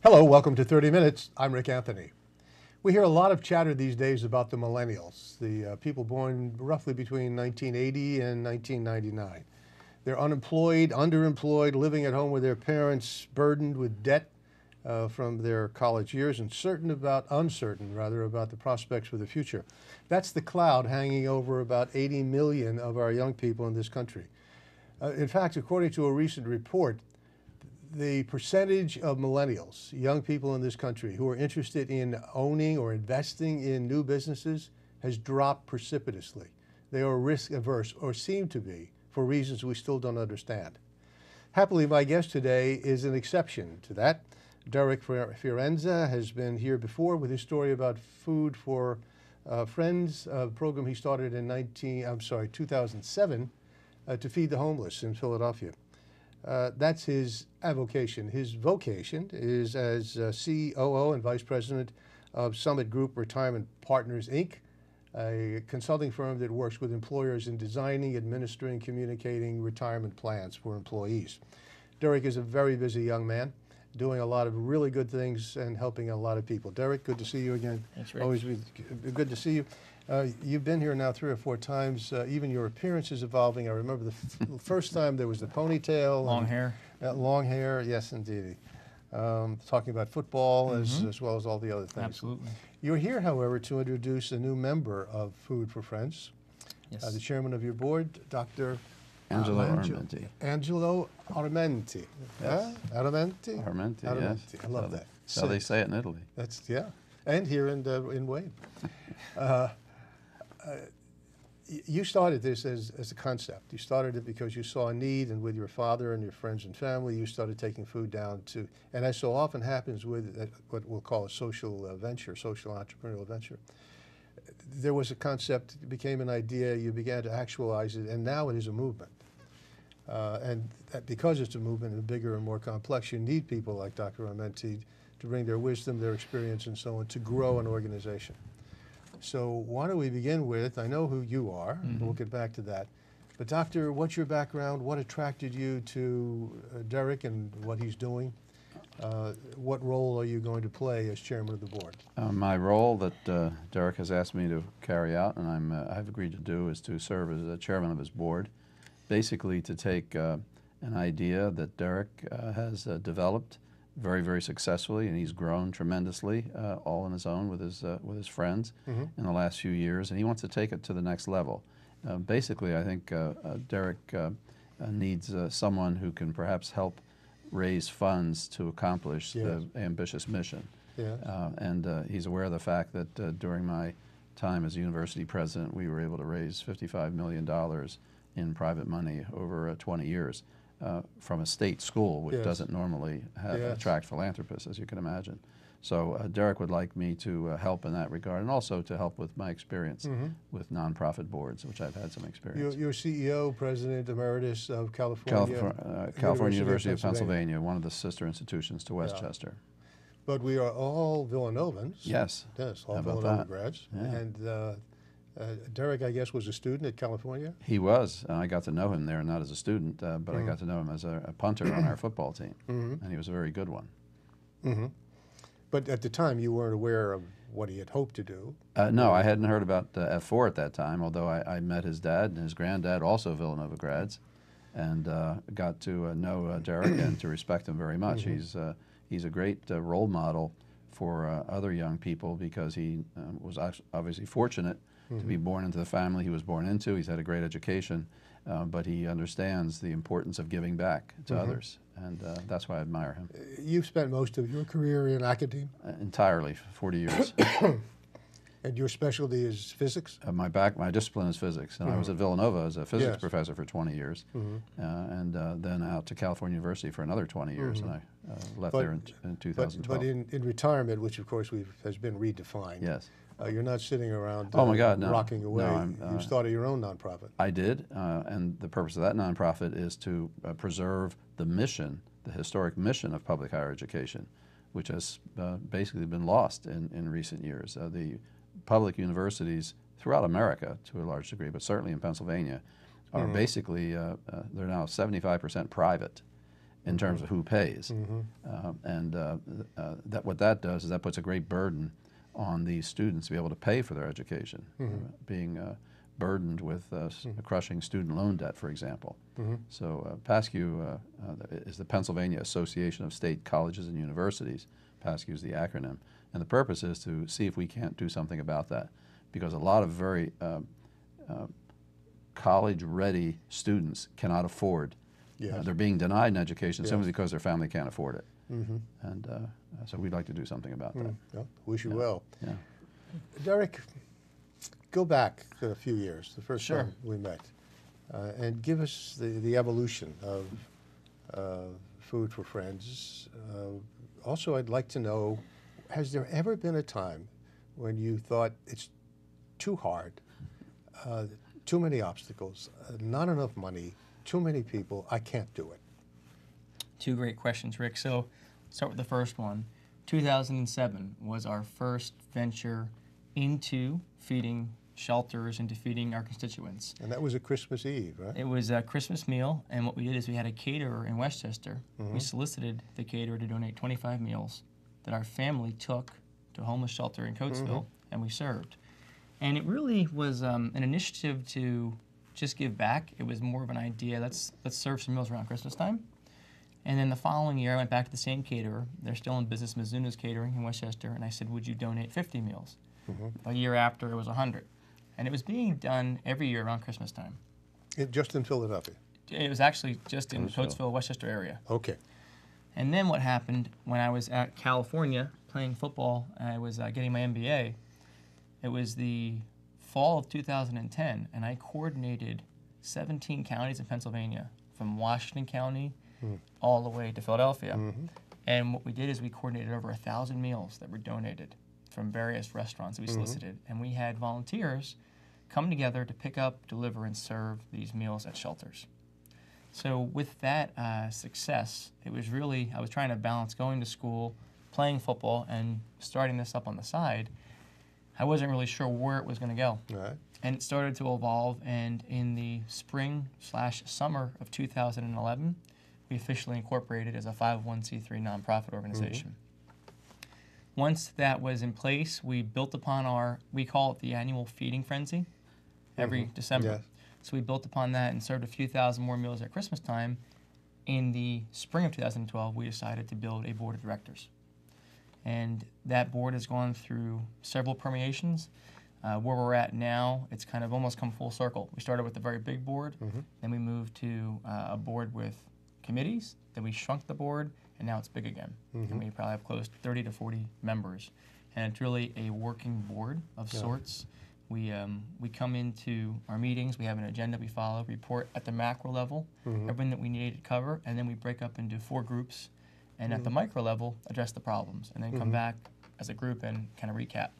Hello, welcome to 30 Minutes. I'm Rick Anthony. We hear a lot of chatter these days about the Millennials, the people born roughly between 1980 and 1999. They're unemployed, underemployed, living at home with their parents, burdened with debt from their college years, and uncertain about the prospects for the future. That's the cloud hanging over about 80 million of our young people in this country. In fact, according to a recent report, the percentage of millennials, young people in this country who are interested in owning or investing in new businesses, has dropped precipitously. They are risk averse, or seem to be, for reasons we still don't understand. Happily, my guest today is an exception to that. Derek Fiorenza has been here before with his story about Food for Friends, a program he started in 2007 to feed the homeless in Philadelphia. That's his avocation. His vocation is as COO and Vice President of Summit Group Retirement Partners, Inc., a consulting firm that works with employers in designing, administering, communicating retirement plans for employees. Derek is a very busy young man, doing a lot of really good things and helping a lot of people. Derek, good to see you again. Thanks, Rick. Always good to see you. You've been here now 3 or 4 times. Even your appearance is evolving. I remember the first time there was the ponytail. Long hair. Long hair, yes, indeed. Talking about football as well as all the other things. Absolutely. You're here, however, to introduce a new member of Food for Friends. Yes. The chairman of your board, Dr. Angelo Armenti. Angelo Armenti. Yes. Armenti? Armenti, Armenti. yes. I love that. So they say it in Italy. That's, yeah. And here in Wayne. You started this as a concept. You started it because you saw a need, and with your father and your friends and family, you started taking food down to, and as so often happens with what we'll call a social venture, social entrepreneurial venture. There was a concept, it became an idea, you began to actualize it, and now it is a movement. And because it's a movement and bigger and more complex, you need people like Dr. Armenti to bring their wisdom, their experience, and so on, to grow an organization. So why don't we begin with, I know who you are, we'll get back to that. But Doctor, what's your background? What attracted you to Derek and what he's doing? What role are you going to play as chairman of the board? My role that Derek has asked me to carry out, and I've agreed to do, is to serve as the chairman of his board. Basically to take an idea that Derek has developed very, very successfully, and he's grown tremendously all on his own with his friends in the last few years, and he wants to take it to the next level. Basically, I think Derek needs someone who can perhaps help raise funds to accomplish the ambitious mission. And he's aware of the fact that during my time as university president, we were able to raise $55 million in private money over 20 years. From a state school, which doesn't normally attract philanthropists, as you can imagine. So Derek would like me to help in that regard, and also to help with my experience with nonprofit boards, which I've had some experience. You're CEO, President Emeritus of California University of Pennsylvania, one of the sister institutions to Westchester. But we are all Villanovans. Yes. Yes, all Villanova grads. Yeah. And Derek, I guess, was a student at California? He was. I got to know him there, not as a student, but I got to know him as a punter on our football team, and he was a very good one. But at the time, you weren't aware of what he had hoped to do? No, I hadn't heard about F4 at that time, although I met his dad and his granddad, also Villanova grads, and got to know Derek and to respect him very much. He's a great role model for other young people, because he was obviously fortunate to be born into the family he was born into. He's had a great education, but he understands the importance of giving back to others, and that's why I admire him. You've spent most of your career in academia? Entirely, 40 years. And your specialty is physics? My discipline is physics, and I was at Villanova as a physics professor for 20 years, and then out to California University for another 20 years, and I left there in 2012. But in retirement, which of course has been redefined. Yes. You're not sitting around oh my God, no. rocking away. No, you started your own nonprofit. I did, and the purpose of that nonprofit is to preserve the mission, the historic mission of public higher education, which has basically been lost in recent years. The public universities throughout America, to a large degree, but certainly in Pennsylvania, are basically, they're now 75% private. in terms of who pays. That what that does is that puts a great burden on these students to be able to pay for their education, being burdened with crushing student loan debt, for example. So PASCU is the Pennsylvania Association of State Colleges and Universities. PASCU is the acronym. And the purpose is to see if we can't do something about that, because a lot of very college-ready students cannot afford. They're being denied an education simply because their family can't afford it. And so we'd like to do something about that. Well, wish you well. Yeah. Derek, go back a few years, the first Sure. time we met, and give us the evolution of Food for Friends. Also, I'd like to know, has there ever been a time when you thought it's too hard, too many obstacles, not enough money, too many people, I can't do it? Two great questions, Rick. So start with the first one. 2007 was our first venture into feeding shelters and to feeding our constituents. And that was a Christmas Eve, right? It was a Christmas meal, and what we did is we had a caterer in Westchester. We solicited the caterer to donate 25 meals that our family took to a homeless shelter in Coatesville, and we served. And it really was an initiative to just give back. It was more of an idea, let's serve some meals around Christmas time. And then the following year, I went back to the same caterer. They're still in business, Mizuno's Catering in Westchester, and I said, would you donate 50 meals? A year after, it was 100. And it was being done every year around Christmas time. Just in Philadelphia? It was actually just in Coatesville, Westchester area. Okay. And then what happened when I was at California playing football, and I was getting my MBA, it was the fall of 2010, and I coordinated 17 counties in Pennsylvania, from Washington County all the way to Philadelphia. And what we did is we coordinated over 1,000 meals that were donated from various restaurants that we solicited. And we had volunteers come together to pick up, deliver, and serve these meals at shelters. So with that success, it was really, I was trying to balance going to school, playing football, and starting this up on the side. I wasn't really sure where it was going to go. Right. And it started to evolve, and in the spring/summer of 2011, we officially incorporated as a 501c3 nonprofit organization. Once that was in place, we built upon we call it the annual feeding frenzy every December. Yes. So we built upon that and served a few thousand more meals at Christmas time. In the spring of 2012, we decided to build a board of directors. And that board has gone through several permeations. Where we're at now, it's kind of almost come full circle. We started with a very big board, then we moved to a board with committees, then we shrunk the board, and now it's big again. And we probably have close to 30 to 40 members. And it's really a working board of sorts. We come into our meetings, we have an agenda we follow, report at the macro level, everything that we need to cover, and then we break up into 4 groups, and at the micro level, address the problems, and then come back as a group and kind of recap.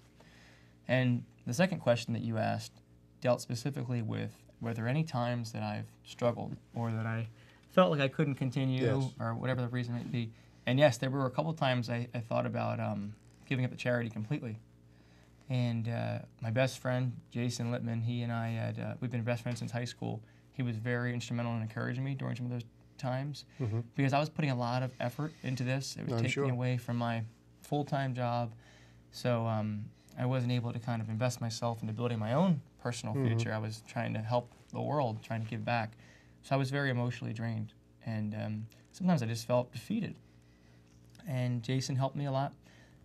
And the second question that you asked dealt specifically with, were there any times that I've struggled or that I felt like I couldn't continue or whatever the reason might be. And yes, there were a couple times I thought about giving up the charity completely. And my best friend, Jason Littman, he and I we've been best friends since high school. He was very instrumental in encouraging me during some of those times because I was putting a lot of effort into this. It was taking away from my full-time job. So I wasn't able to kind of invest myself into building my own personal future. I was trying to help the world, trying to give back. So I was very emotionally drained, and sometimes I just felt defeated. And Jason helped me a lot.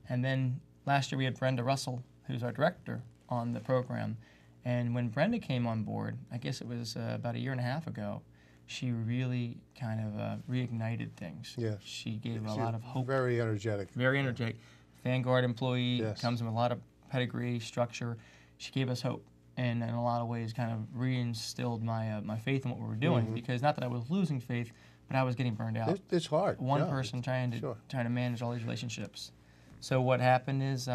And then last year we had Brenda Russell, who's our director, on the program. And when Brenda came on board, I guess it was about a year and a half ago, she really kind of reignited things. Yes. She gave a lot of hope. Very energetic. Very energetic. Vanguard employee, comes with a lot of pedigree, structure. She gave us hope, and in a lot of ways kind of reinstilled my faith in what we were doing, because not that I was losing faith, but I was getting burned out. It's hard. One person trying to manage all these relationships. So what happened is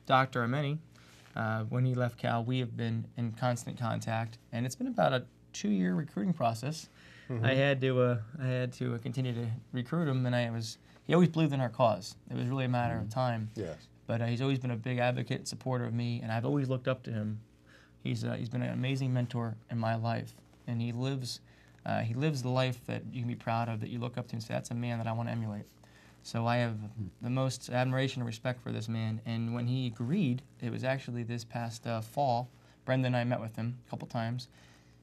Dr. Ameni, when he left Cal, we have been in constant contact, and it's been about a 2-year recruiting process. I had to continue to recruit him, and he always believed in our cause. It was really a matter of time. Yes. But he's always been a big advocate and supporter of me, and I've always looked up to him. He's been an amazing mentor in my life, and he lives He lives the life that you can be proud of, that you look up to and say, that's a man that I want to emulate. So I have the most admiration and respect for this man. And when he agreed, it was actually this past fall, Brenda and I met with him a couple times.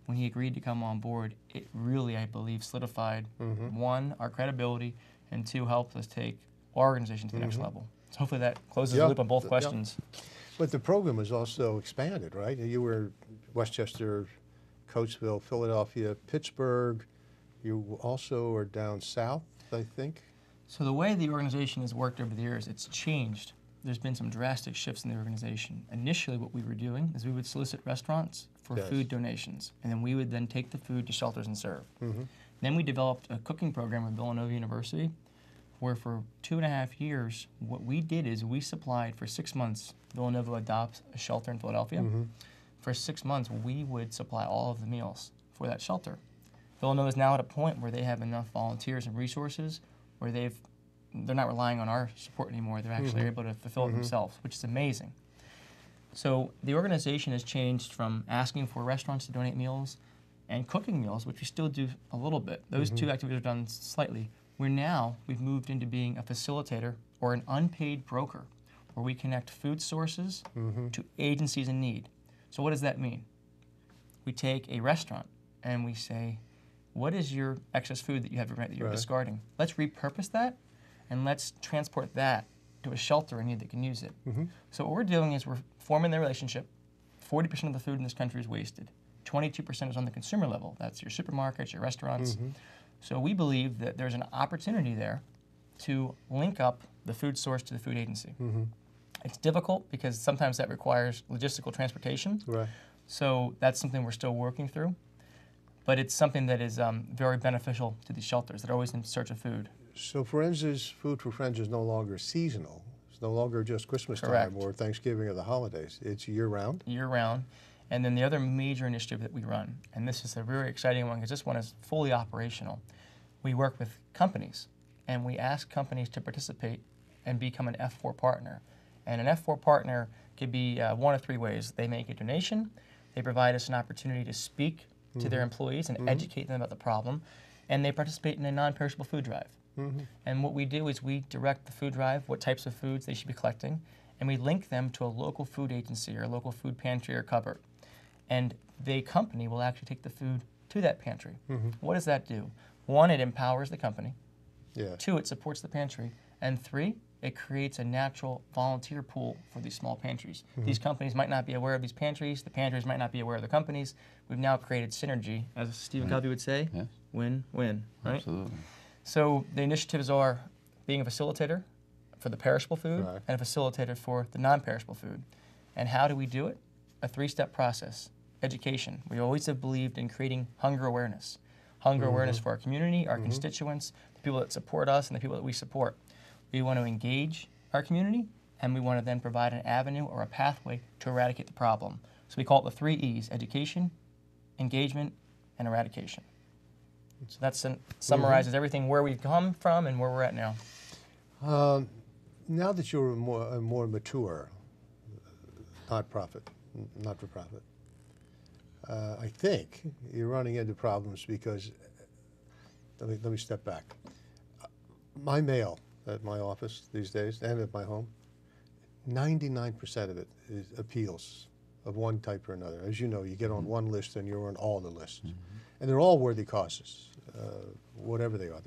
When he agreed to come on board, it really, I believe, solidified, one, our credibility, and two, helped us take our organization to the next level. So hopefully that closes the loop on both questions. But the program was also expanded, right? You were Westchester, Coatesville, Philadelphia, Pittsburgh. You also are down south, I think. So the way the organization has worked over the years, it's changed. There's been some drastic shifts in the organization. Initially, what we were doing is we would solicit restaurants for food donations, and then we would then take the food to shelters and serve. Then we developed a cooking program at Villanova University, where for 2.5 years, what we did is we supplied for 6 months. Villanova adopts a shelter in Philadelphia. For 6 months, we would supply all of the meals for that shelter. Villanova is now at a point where they have enough volunteers and resources where they're not relying on our support anymore. They're actually able to fulfill it themselves, which is amazing. So the organization has changed from asking for restaurants to donate meals and cooking meals, which we still do a little bit. Those two activities are done slightly. We've moved into being a facilitator or an unpaid broker, where we connect food sources to agencies in need. So what does that mean? We take a restaurant and we say, what is your excess food that you have that you're discarding? Let's repurpose that and let's transport that to a shelter in need that can use it. So what we're doing is we're forming the relationship. 40% of the food in this country is wasted. 22% is on the consumer level. That's your supermarkets, your restaurants. So we believe that there's an opportunity there to link up the food source to the food agency. It's difficult because sometimes that requires logistical transportation. So that's something we're still working through. But it's something that is very beneficial to these shelters that are always in search of food. So Fiorenza's Food for Friends is no longer seasonal. It's no longer just Christmas time or Thanksgiving or the holidays. It's year-round? Year-round. And then the other major initiative that we run, and this is a very exciting one because this one is fully operational. We work with companies, and we ask companies to participate and become an F4 partner. And an F4 partner could be one of three ways. They make a donation, they provide us an opportunity to speak to their employees and educate them about the problem, and they participate in a non-perishable food drive. And what we do is we direct the food drive, what types of foods they should be collecting, and we link them to a local food agency or a local food pantry or cupboard. And the company will actually take the food to that pantry. What does that do? One, it empowers the company. Two, it supports the pantry. And three, it creates a natural volunteer pool for these small pantries. These companies might not be aware of these pantries. The pantries might not be aware of the companies. We've now created synergy, as Stephen Covey would say, win-win, right? Absolutely. So the initiatives are being a facilitator for the perishable food and a facilitator for the non-perishable food. And how do we do it? A 3-step process. Education. We always have believed in creating hunger awareness. Hunger awareness for our community, our constituents, the people that support us, and the people that we support. We want to engage our community, and we want to then provide an avenue or a pathway to eradicate the problem. So we call it the 3 E's: education, engagement, and eradication. So that summarizes everything where we've come from and where we're at now. Now that you're a more mature not-for-profit, I think you're running into problems because, let me step back. My mail at my office these days and at my home, 99% of it is appeals of one type or another. As you know, you get on one list and you're on all the lists. And they're all worthy causes, whatever they are.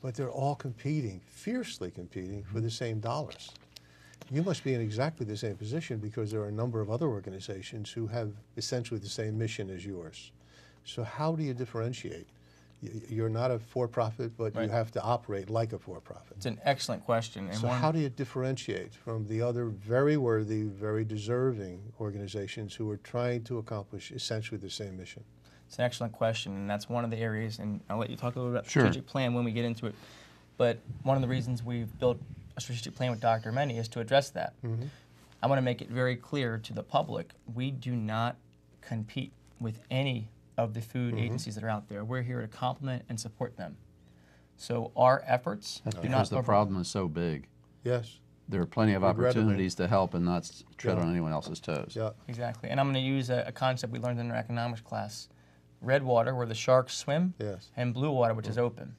But they're all competing, fiercely competing for the same dollars. You must be in exactly the same position because there are a number of other organizations who have essentially the same mission as yours. So how do you differentiate? You're not a for-profit, but you have to operate like a for-profit. It's an excellent question. And so how do you differentiate from the other very worthy, very deserving organizations who are trying to accomplish essentially the same mission? It's an excellent question, and that's one of the areas, and I'll let you talk a little bit about the strategic plan when we get into it. But one of the reasons we've built a strategic plan with Dr. Many is to address that. I want to make it very clear to the public, we do not compete with any of the food agencies that are out there. We're here to complement and support them. So our efforts do not... Because the problem is so big. Yes. There are plenty of opportunities to help and not tread on anyone else's toes. Exactly. And I'm going to use a concept we learned in our economics class. red water where the sharks swim, Yes. and blue water, which is open.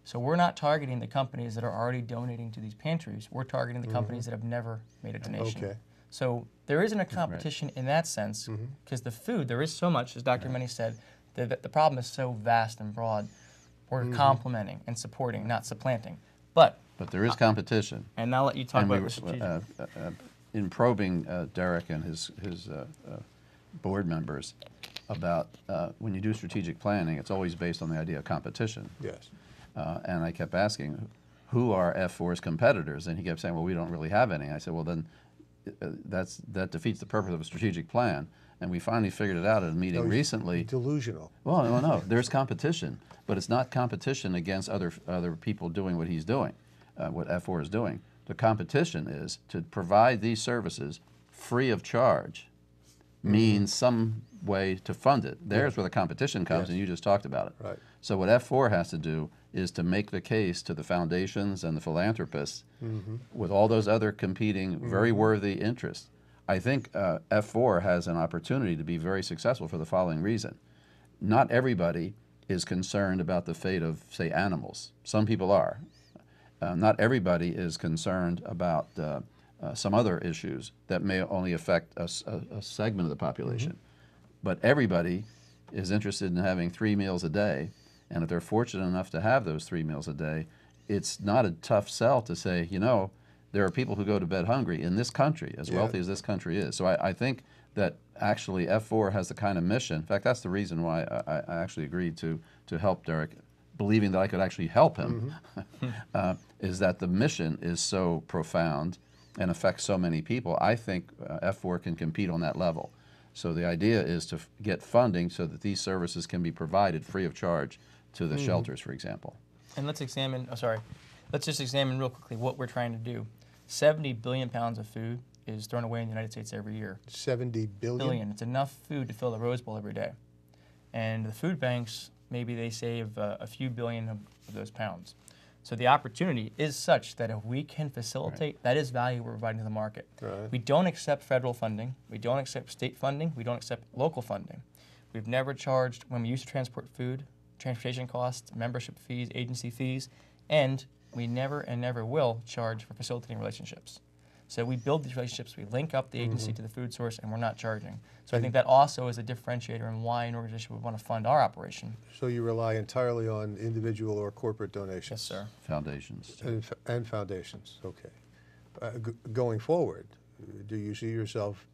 So we're not targeting the companies that are already donating to these pantries. We're targeting the companies that have never made a donation. Okay. So there isn't a competition in that sense, because the food, there is so much, as Dr. Many said, the problem is so vast and broad. We're complementing and supporting, not supplanting. But there is competition. And I'll let you talk And about the strategic. in probing Derek and his board members about when you do strategic planning, it's always based on the idea of competition. Yes. And I kept asking, who are F4's competitors? And he kept saying, well, we don't really have any. I said, well, then that defeats the purpose of a strategic plan. And we finally figured it out at a meeting recently. Delusional. Well, no, there's competition, but it's not competition against other people doing what he's doing, what F4 is doing. The competition is to provide these services free of charge means some way to fund it. There's where the competition comes, and you just talked about it. Right. So what F4 has to do is to make the case to the foundations and the philanthropists with all those other competing, very worthy interests. I think F4 has an opportunity to be very successful for the following reason. Not everybody is concerned about the fate of, say, animals. Some people are. Not everybody is concerned about some other issues that may only affect a segment of the population. But everybody is interested in having 3 meals a day, and if they're fortunate enough to have those 3 meals a day, it's not a tough sell to say, you know, there are people who go to bed hungry in this country, as wealthy as this country is. So I think that actually F4 has the kind of mission. In fact, that's the reason why I actually agreed to help Derek, believing that I could actually help him, is that the mission is so profound and affects so many people. I think F4 can compete on that level. So the idea is to get funding so that these services can be provided free of charge to the shelters, for example. And let's examine, let's just examine real quickly what we're trying to do. 70 billion pounds of food is thrown away in the United States every year. 70 billion? Billion. It's enough food to fill the Rose Bowl every day. And the food banks, maybe they save a few billion of those pounds. So the opportunity is such that if we can facilitate, that is value we're providing to the market. Right. We don't accept federal funding. We don't accept state funding. We don't accept local funding. We've never charged, when we used to transport food, transportation costs, membership fees, agency fees, and we never and never will charge for facilitating relationships. So we build these relationships, we link up the agency to the food source, and we're not charging. So I think that also is a differentiator in why an organization would want to fund our operation. So you rely entirely on individual or corporate donations? Yes, sir. Foundations. And foundations, okay. Going forward, do you see yourself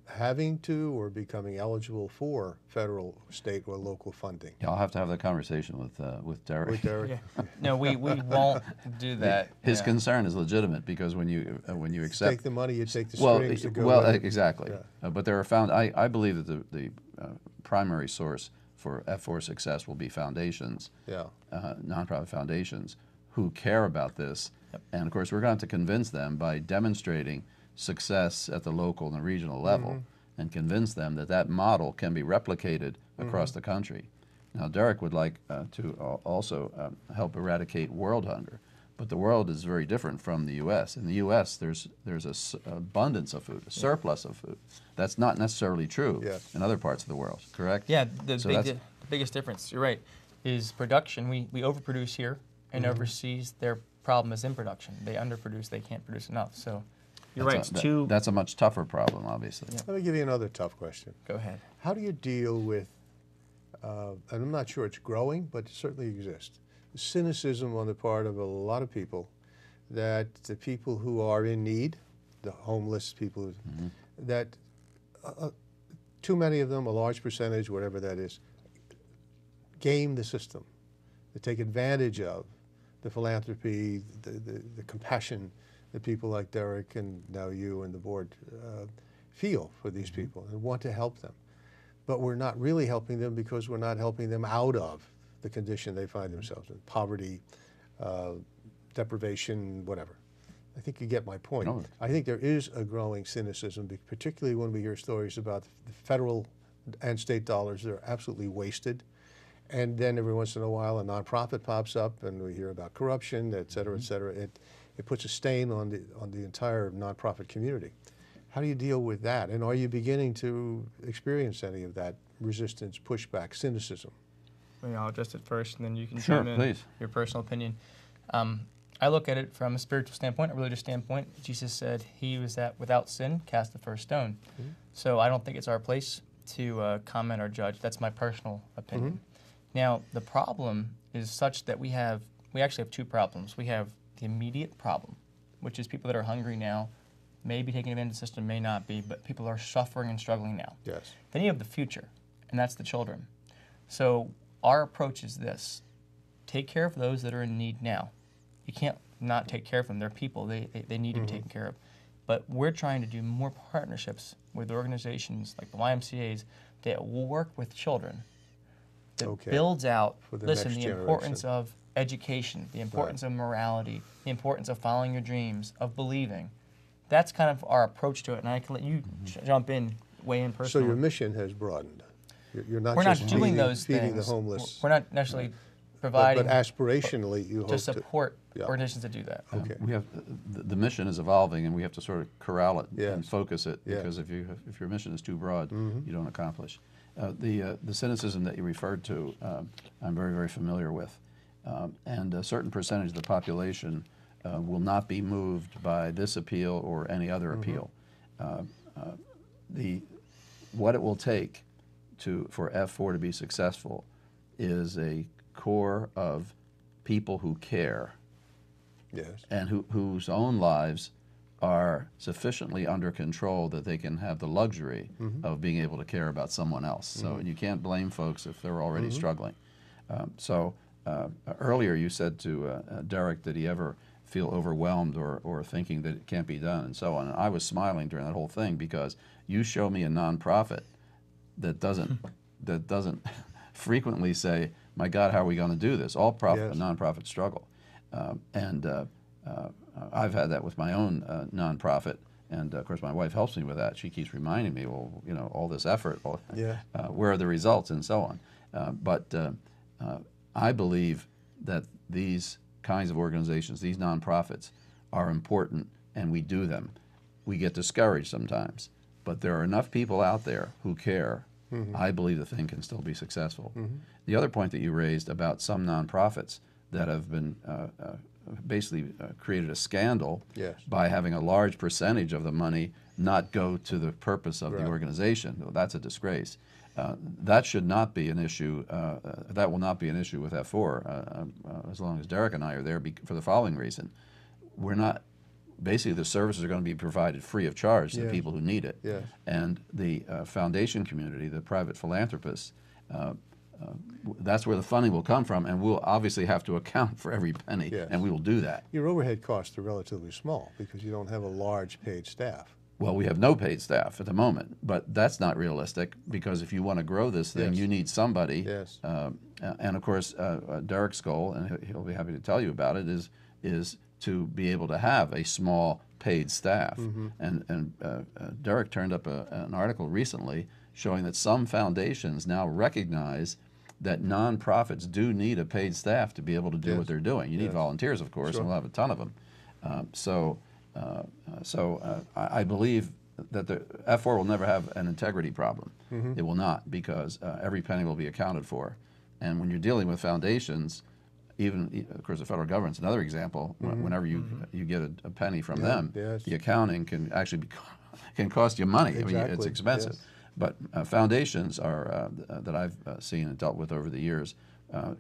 having to or becoming eligible for federal, state, or local funding? Yeah, I'll have to have that conversation with Derek. With Derek? Yeah. No, we won't do that. His concern is legitimate because when you accept, Take the money, you take the strings to go with it. exactly. Yeah. But there are I believe that the primary source for F4 success will be foundations, Yeah. nonprofit foundations, who care about this. And of course, we're going to convince them by demonstrating success at the local and the regional level and convince them that that model can be replicated across the country. Now, Derek would like to also help eradicate world hunger, but the world is very different from the U.S. In the U.S., there's an abundance of food, a surplus of food. That's not necessarily true in other parts of the world, correct? Yeah, the biggest difference, you're right, is production. We overproduce here, and overseas their problem is in production. They underproduce, they can't produce enough. So you're right, that's a much tougher problem, obviously. Yeah. Let me give you another tough question. Go ahead. How do you deal with, and I'm not sure it's growing, but it certainly exists, cynicism on the part of a lot of people that the people who are in need, the homeless people, that too many of them, a large percentage, whatever that is, game the system. They take advantage of the philanthropy, the compassion that people like Derek and now you and the board feel for these people and want to help them. But we're not really helping them because we're not helping them out of the condition they find themselves in, poverty, deprivation, whatever. I think you get my point. No. I think there is a growing cynicism, particularly when we hear stories about the federal and state dollars that are absolutely wasted. And then every once in a while a nonprofit pops up and we hear about corruption, et cetera, et cetera. It puts a stain on the entire nonprofit community. How do you deal with that? And are you beginning to experience any of that resistance, pushback, cynicism? Maybe I'll address it first, and then you can Sure, chime in please. your personal opinion. I look at it from a spiritual standpoint, a religious standpoint. Jesus said he was that without sin cast the first stone. So I don't think it's our place to comment or judge. That's my personal opinion. Now, the problem is such that we actually have two problems. We have the immediate problem, which is people that are hungry now, may be taking advantage of the system, may not be, but people are suffering and struggling now. Yes. Then you have the future, and that's the children. So our approach is this: take care of those that are in need now. You can't not take care of them. They're people. They need to be taken care of. But we're trying to do more partnerships with organizations like the YMCA's that will work with children, that builds out, For the listen, next the generation. importance of education, the importance of morality, the importance of following your dreams, of believing. That's kind of our approach to it, and I can let you jump in, weigh in So personally. your mission has broadened. You're not We're just not doing feeding, those feeding things. the homeless. We're not necessarily But providing aspirationally, you to hope support Yeah. organizations that do that. Okay. We have the mission is evolving, and we have to sort of corral it and Yes. focus it, Yes. because if your mission is too broad, you don't accomplish. The cynicism that you referred to, I'm very, very familiar with, and a certain percentage of the population will not be moved by this appeal or any other appeal. What it will take for F4 to be successful is a core of people who care Yes. and whose own lives are sufficiently under control that they can have the luxury of being able to care about someone else. So you can't blame folks if they're already struggling. Earlier you said to Derek, did he ever feel overwhelmed or thinking that it can't be done and so on. And I was smiling during that whole thing, because you show me a nonprofit that doesn't frequently say, my God, how are we going to do this? All nonprofits struggle. I've had that with my own nonprofit, and of course my wife helps me with that. She keeps reminding me, well, you know, all this effort, where are the results, and so on. But I believe that these kinds of organizations, these nonprofits, are important, and we do them. We get discouraged sometimes, but there are enough people out there who care. I believe the thing can still be successful. The other point that you raised about some nonprofits that have been basically created a scandal by having a large percentage of the money not go to the purpose of the organization. Well, that's a disgrace. That should not be an issue. That will not be an issue with F4 as long as Derek and I are there, for the following reason. We're not, basically the services are going to be provided free of charge to the people who need it. And the foundation community, the private philanthropists, that's where the funding will come from, and we'll obviously have to account for every penny, and we will do that. Your overhead costs are relatively small because you don't have a large paid staff. Well, we have no paid staff at the moment, but that's not realistic, because if you want to grow this thing, you need somebody. And of course, Derek's goal, and he'll be happy to tell you about it, is to be able to have a small paid staff. And Derek turned up an article recently showing that some foundations now recognize that nonprofits do need a paid staff to be able to do what they're doing. You need volunteers, of course, and we'll have a ton of them. I believe that the F4 will never have an integrity problem. It will not, because every penny will be accounted for. And when you're dealing with foundations, even, of course, the federal government's another example. Whenever you get a penny from them, the accounting can actually can cost you money. I mean, it's expensive. But foundations are that I've seen and dealt with over the years.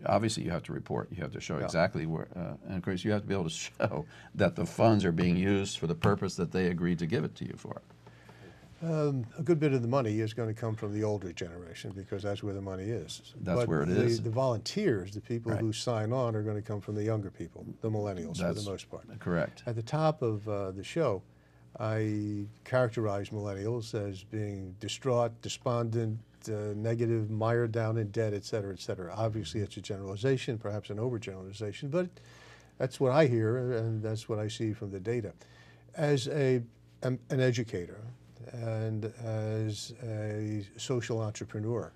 Obviously, you have to report. You have to show exactly where, and of course, you have to be able to show that the funds are being used for the purpose that they agreed to give it to you for. A good bit of the money is going to come from the older generation, because that's where the money is. That's where it is. The volunteers, the people who sign on, are going to come from the younger people, the millennials, for the most part. Correct. At the top of the show, I characterize millennials as being distraught, despondent, negative, mired down in debt, et cetera, et cetera. Obviously, it's a generalization, perhaps an overgeneralization, but that's what I hear, and that's what I see from the data. As an educator and as a social entrepreneur,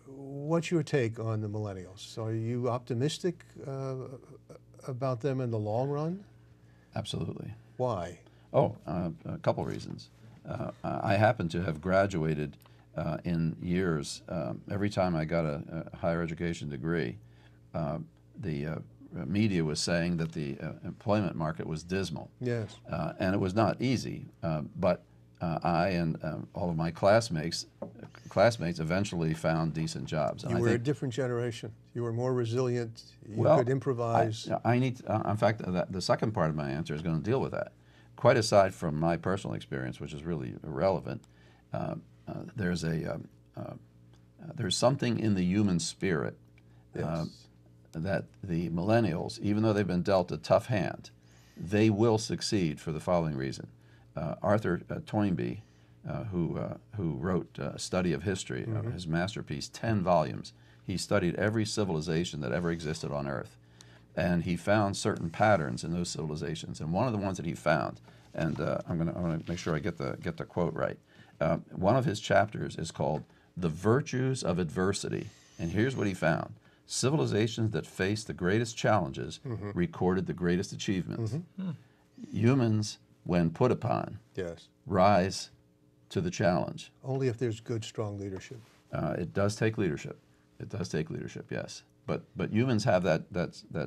what's your take on the millennials? Are you optimistic about them in the long run? Absolutely. Why? Oh, a couple reasons. I happen to have graduated in years, every time I got a higher education degree, the media was saying that the employment market was dismal. Yes. And it was not easy, but I and all of my classmates eventually found decent jobs. And You I were a think, different generation. You were more resilient. You well, could improvise. I need, in fact, the second part of my answer is going to deal with that. Quite aside from my personal experience, which is really irrelevant, there's something in the human spirit Yes. that the millennials, even though they've been dealt a tough hand, they will succeed for the following reason. Arthur Toynbee, who wrote A Study of History, his masterpiece, 10 volumes, he studied every civilization that ever existed on Earth. And he found certain patterns in those civilizations. And one of the ones that he found, and I'm going to make sure I get the quote right. One of his chapters is called "The Virtues of Adversity." And here's what he found. Civilizations that faced the greatest challenges recorded the greatest achievements. Humans, when put upon, Yes. rise to the challenge. Only if there's good, strong leadership. It does take leadership. It does take leadership, yes. But humans have that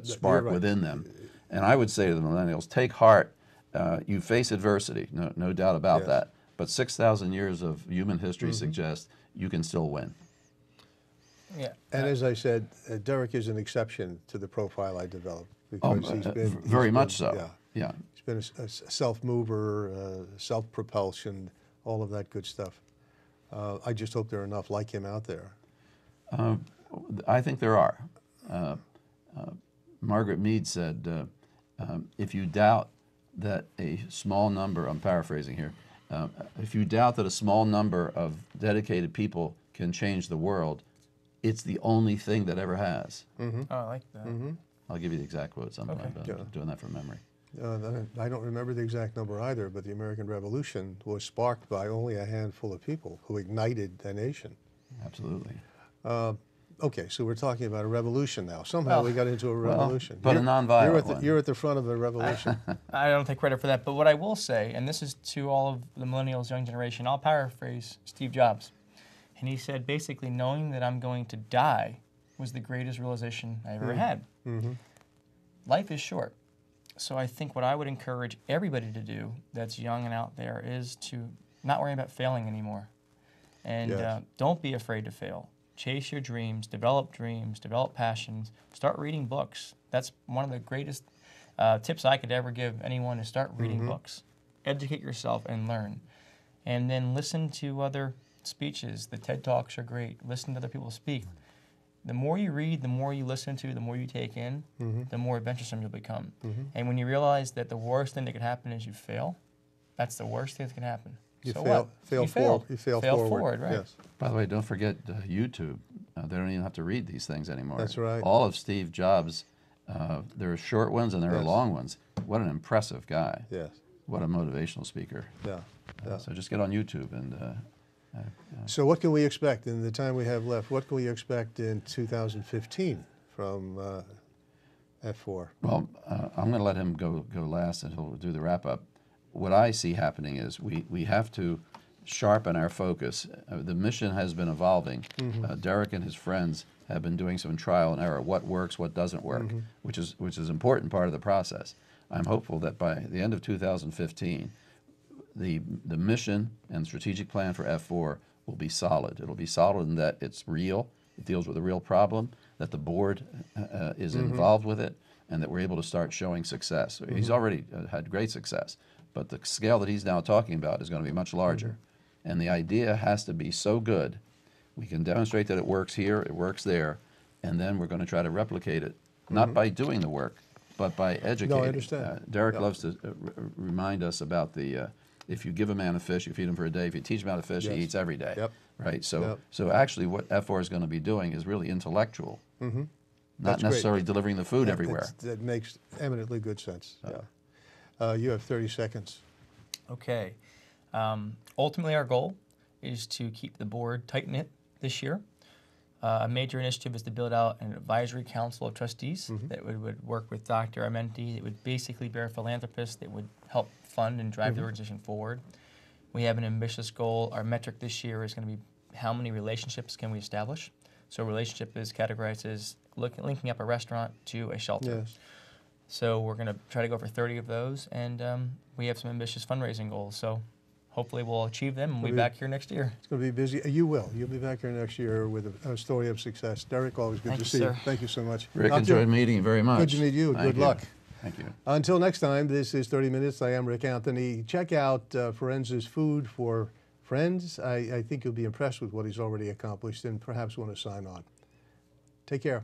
spark right. within them. And I would say to the millennials, take heart. You face adversity, no doubt about Yes. that. But 6,000 years of human history suggests you can still win. Yeah. And as I said, Derek is an exception to the profile I developed because Very much so. Yeah. He's been a self-mover, self-propulsion, all of that good stuff. I just hope there are enough like him out there. I think there are. Margaret Mead said, if you doubt that a small number, I'm paraphrasing here, if you doubt that a small number of dedicated people can change the world, it's the only thing that ever has. Oh, I like that. I'll give you the exact quote sometime. Okay. I'm doing that from memory. I don't remember the exact number either, but the American Revolution was sparked by only a handful of people who ignited a nation. Absolutely. Okay, so we're talking about a revolution now. Somehow we got into a revolution. But a nonviolent one. You're at the front of a revolution. I don't take credit for that, but what I will say, and this is to all of the millennials, young generation, I'll paraphrase Steve Jobs. And he said, basically, knowing that I'm going to die was the greatest realization I ever had. Life is short. So I think what I would encourage everybody to do that's young and out there is to not worry about failing anymore. And Yes. don't be afraid to fail. Chase your dreams, develop passions, start reading books. That's one of the greatest tips I could ever give anyone is start reading books. Educate yourself and learn. And then listen to other speeches. The TED Talks are great. Listen to other people speak. The more you read, the more you listen to, the more you take in, the more adventuresome you'll become. And when you realize that the worst thing that could happen is you fail, that's the worst thing that can happen. You so fail, what? fail You forward. You fail fail forward, right? Yes. By the way, don't forget YouTube. They don't even have to read these things anymore. That's right. All of Steve Jobs, there are short ones and there are Yes. long ones. What an impressive guy. Yes. What a motivational speaker. Yeah. Yeah. So just get on YouTube and So what can we expect in the time we have left? What can we expect in 2015 from F4? well, I'm going to let him go last and he'll do the wrap up. What I see happening is we have to sharpen our focus. The mission has been evolving. Derek and his friends have been doing some trial and error. What works, what doesn't work, which is an important part of the process. I'm hopeful that by the end of 2015, the mission and strategic plan for F4 will be solid. It'll be solid in that it's real, it deals with a real problem, that the board is involved with it, and that we're able to start showing success. He's already had great success, but the scale that he's now talking about is going to be much larger. And the idea has to be so good, we can demonstrate that it works here, it works there, and then we're going to try to replicate it, not by doing the work, but by educating. No, I understand. Derek loves to remind us about the, if you give a man a fish, you feed him for a day. If you teach him how to fish, he eats every day. Yep. Right? So, Yep. so actually what F4 is going to be doing is really intellectual, not That's great. necessarily delivering the food everywhere. That makes eminently good sense. Yeah. You have 30 seconds. Okay. Ultimately, our goal is to keep the board tight-knit this year. A major initiative is to build out an advisory council of trustees that would work with Dr. Armenti. It would basically be a philanthropist that would help fund and drive the organization forward. We have an ambitious goal. Our metric this year is going to be how many relationships can we establish. So a relationship is categorized as linking up a restaurant to a shelter. Yes. So we're going to try to go for 30 of those, and we have some ambitious fundraising goals. So hopefully we'll achieve them, and we'll be back here next year. It's going to be busy. You will. You'll be back here next year with a story of success. Derek, always good to see you. Thank you so much. Rick, enjoyed meeting you very much. Good to meet you. Good luck. Thank you. Until next time, this is 30 Minutes. I am Rick Anthony. Check out Fiorenza's Food for Friends. I think you'll be impressed with what he's already accomplished and perhaps want to sign on. Take care.